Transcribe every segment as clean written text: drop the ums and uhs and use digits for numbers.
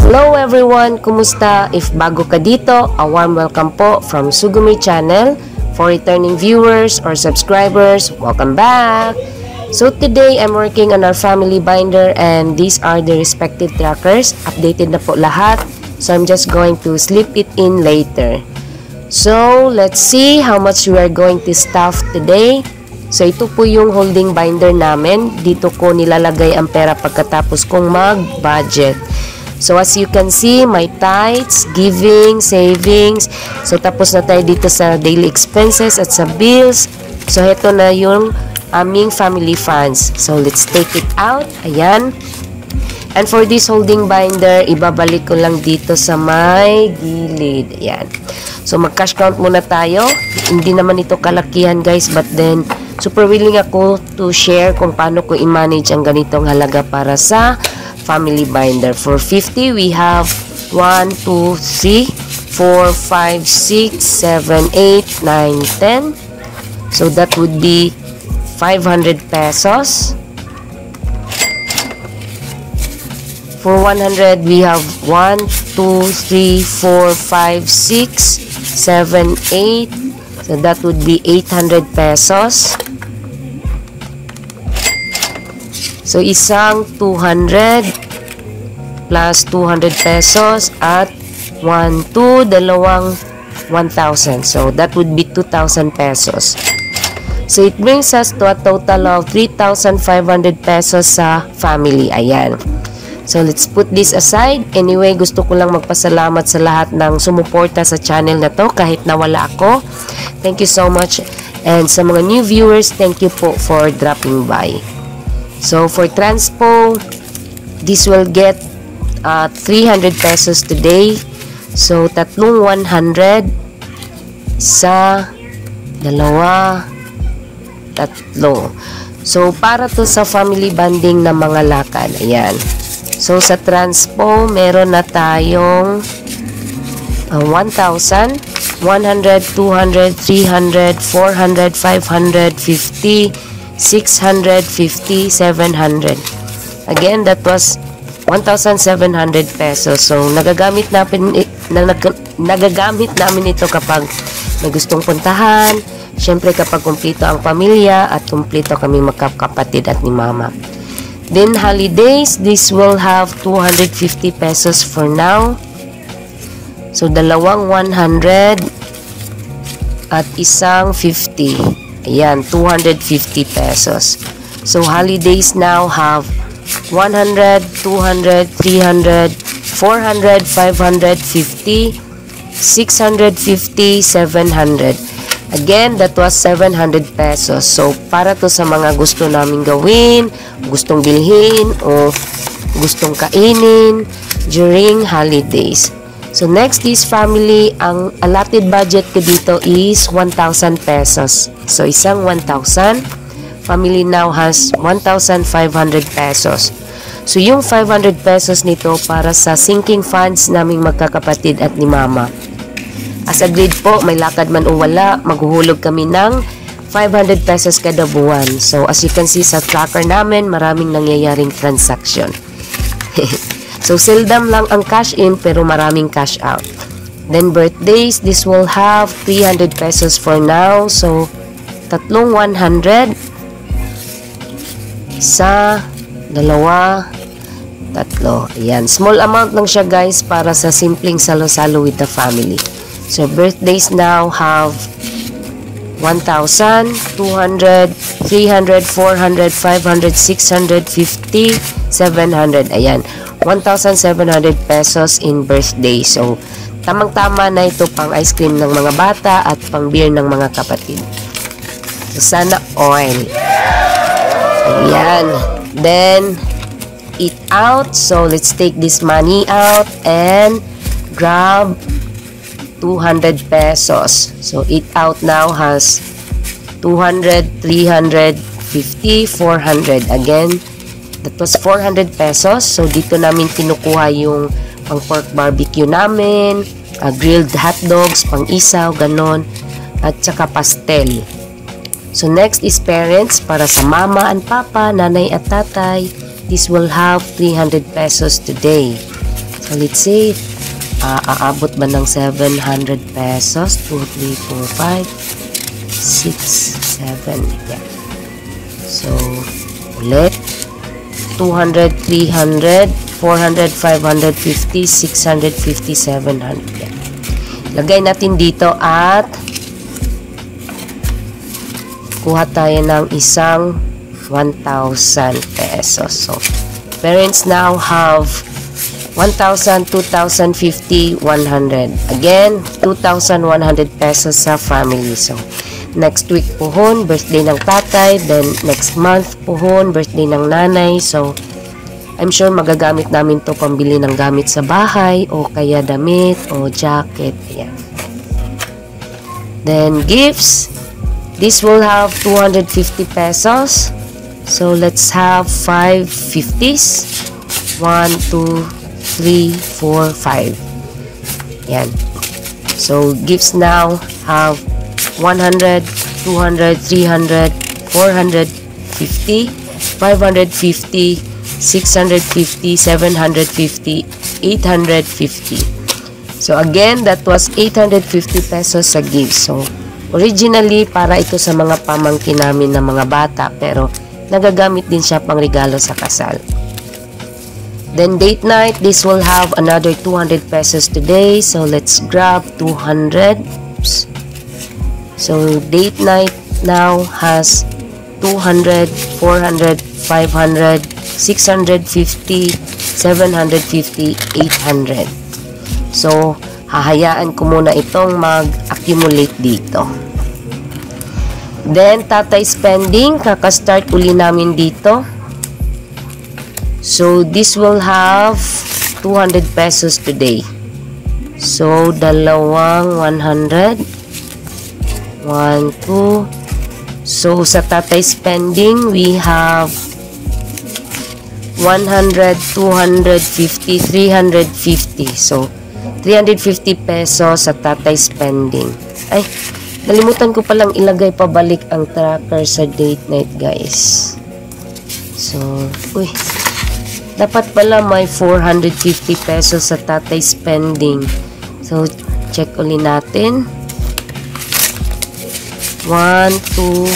Hello everyone! Kumusta? If bago ka dito, a warm welcome po from Sugumi Channel. For returning viewers or subscribers, welcome back! So today, I'm working on our family binder and these are the respective trackers. Updated na po lahat. So I'm just going to slip it in later. So let's see how much we are going to stuff today. So ito po yung holding binder namin. Dito ko nilalagay ang pera pagkatapos kong mag-budget. So as you can see, my tithes, giving, savings. So tapos na tayo dito sa daily expenses at sa bills. So ito na yung aming family funds. So let's take it out. Ayan. And for this holding binder, ibabalik ko lang dito sa may gilid. Ayan. So mag-cash count muna tayo. Hindi naman ito kalakihan guys, but then super willing ako to share kung paano ko i-manage ang ganitong halaga para sa family binder. For 50, we have 1, 2, 3, 4, 5, 6, 7, 8, 9, 10. So that would be 500 pesos. For 100, we have 1, 2, 3, 4, 5, 6, 7, 8. So that would be 800 pesos. So, isang 200 plus 200 pesos at 1, 2, dalawang 1,000. So, that would be 2,000 pesos. So, it brings us to a total of 3,500 pesos sa family. Ayan. So, let's put this aside. Anyway, gusto ko lang magpasalamat sa lahat ng sumuporta sa channel na to kahit nawala ako. Thank you so much. And sa mga new viewers, thank you po for dropping by. So, for transpo, this will get 300 pesos today. So, tatlong 100 sa dalawa, tatlo. So, para to sa family bonding na mga lakad. Ayan. So, sa transpo, meron na tayong 1,000, 100, 200, 300, 400, 550, 650, 700. Again, that was 1,700 pesos. So, nagagamit namin ito kapag may gustong puntahan. Siyempre, kapag kumpleto ang pamilya at kumpleto kami magkakapatid at ni mama. Then, holidays, this will have 250 pesos for now. So, dalawang 100 at isang 50. Ayan, 250 pesos. So, holidays now have 100, 200, 300, 400, 550, 650, 700. Again, that was 700 pesos. So, para to sa mga gusto namin gawin, gustong bilhin, o gustong kainin during holidays. So, next is family. Ang allotted budget ko dito is 1,000 pesos. So, isang 1,000. Family now has 1,500 pesos. So, yung 500 pesos nito para sa sinking funds naming magkakapatid at ni mama. As agreed po, may lakad man o wala, maghuhulog kami ng 500 pesos kada buwan. So, as you can see sa tracker namin, maraming nangyayaring transaction. So, seldom lang ang cash in pero maraming cash out. Then, birthdays, this will have 300 pesos for now. So, tatlong 100 sa dalawa, tatlo. Ayan. Small amount lang siya guys para sa simpleng salo-salo with the family. So, birthdays now have 1,000, 200, 300, 400, 500, 650, 700. Ayan. 1,700 pesos in birthday. So, tamang-tama na ito pang ice cream ng mga bata at pang beer ng mga kapatid. So, sana oil. Ayan. Then, eat out. So, let's take this money out and grab 200 pesos. So, eat out now has 200, 350, 400. Again, that was 400 pesos. So, dito namin kinukuha yung pang pork barbecue namin, grilled hot dogs, pang isaw, ganon, at saka pastel. So, next is parents para sa mama and papa, nanay at tatay. This will have 300 pesos today. So let's say, aabot ba ng 700 pesos? 2, 3, 4, 5, 6, 7. Yeah. So, ulit. 200, 300, 400, 550, 650, 700. Yeah. Lagay natin dito at kuha tayo ng isang 1,000 pesos. So, parents now have 1,000, 2,050, 100. Again, 2,100 pesos sa family. So, next week pohon, birthday ng tatay. Then, next month pohon, birthday ng nanay. So, I'm sure magagamit namin to pambili ng gamit sa bahay o kaya damit o jacket. Ayan. Then, gifts. This will have 250 pesos. So, let's have 5 50s. 1, 2, 3, 4, 5. Yan. So, gifts now have 100, 200, 300, 450, 550, 650, 750, 850. So, again, that was 850 pesos sa gift. So, originally, para ito sa mga pamangkin namin na mga bata, pero nagagamit din siya pang regalo sa kasal. Then, date night, this will have another 200 pesos today. So, let's grab 200. Oops. So, date night now has 200, 400, 500, 650, 750, 800. So, hahayaan ko muna itong mag-accumulate dito. Then, tatay spending, kakastart uli namin dito. So, this will have 200 pesos today. So, dalawang 100. 1, 2. So, sa tatay spending, we have 100, 250, 350. So, 350 pesos sa tatay spending. Ay, nalimutan ko palang ilagay pabalik ang tracker sa date night, guys. So, dapat pala may 450 pesos sa tatay spending. So, check ulit natin. 1, 2,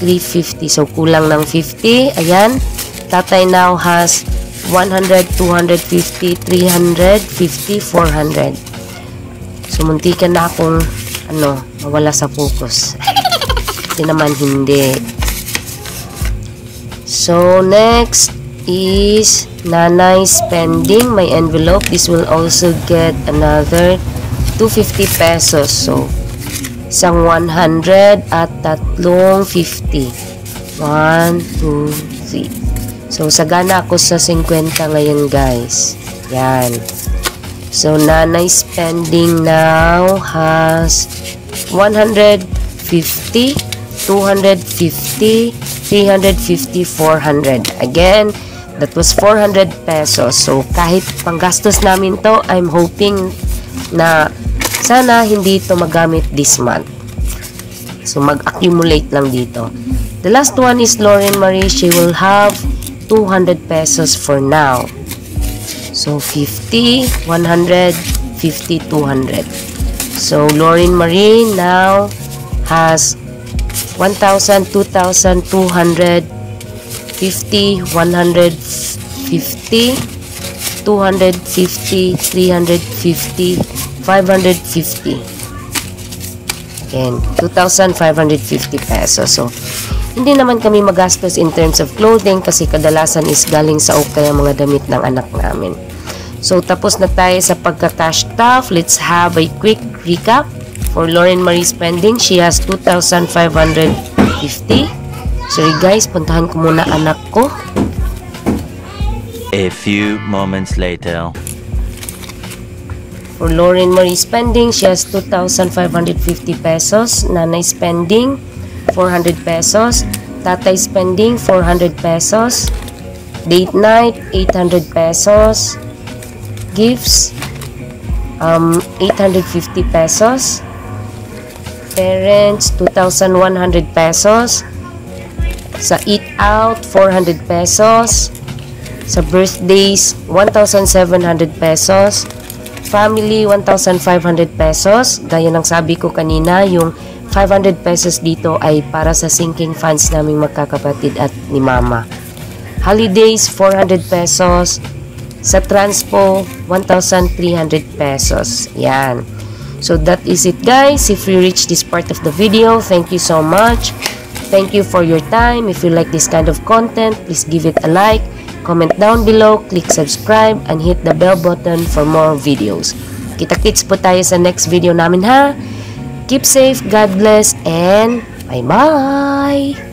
350. So, kulang ng 50. Ayan. Tatay now has 100, 250, 350, 400. So, muntikan na akong mawala sa focus. Hindi naman hindi. So, next is nanay spending. My envelope. This will also get another 250 pesos. So, isang 100 at tatlong 50. 1, 2, 3. So, sagana ako sa 50 ngayon, guys. Yan. So, nanay spending now has 150, 250, 350, 400. Again, that was 400 pesos. So, kahit panggastos namin to, I'm hoping na sana hindi ito magamit this month. So, mag-accumulate lang dito. The last one is Lauren Marie. She will have 200 pesos for now. So, 50, 100, 50, 200. So, Lauren Marie now has 1,000, 2,000, 200, 50, 150, 250, 350, 550. Again, 2,550 pesos. So, hindi naman kami magastos in terms of clothing kasi kadalasan is galing sa okay ang mga damit ng anak namin. So, tapos na tayo sa pagka-cash stuff. Let's have a quick recap. For Lauren Marie spending, she has 2,550. Sorry guys, puntahan ko muna anak ko. A few moments later. For Lauren Marie spending, she has 2,550 pesos. Nanay spending, 400 pesos. Tatay spending, 400 pesos. Date night, 800 pesos. Gifts, 850 pesos. Parents, 2,100 pesos. Sa eat out, 400 pesos. Sa birthdays, 1,700 pesos. Family, 1,500 pesos. Gaya ng sabi ko kanina, yung 500 pesos dito ay para sa sinking funds naming magkakapatid at ni mama. Holidays, 400 pesos. Sa transpo, 1,300 pesos. Yan. So that is it, guys. If you reach this part of the video, thank you so much. Thank you for your time. If you like this kind of content, please give it a like. Comment down below, click subscribe, and hit the bell button for more videos. Kita-kits po tayo sa next video namin, ha? Keep safe, God bless, and bye-bye!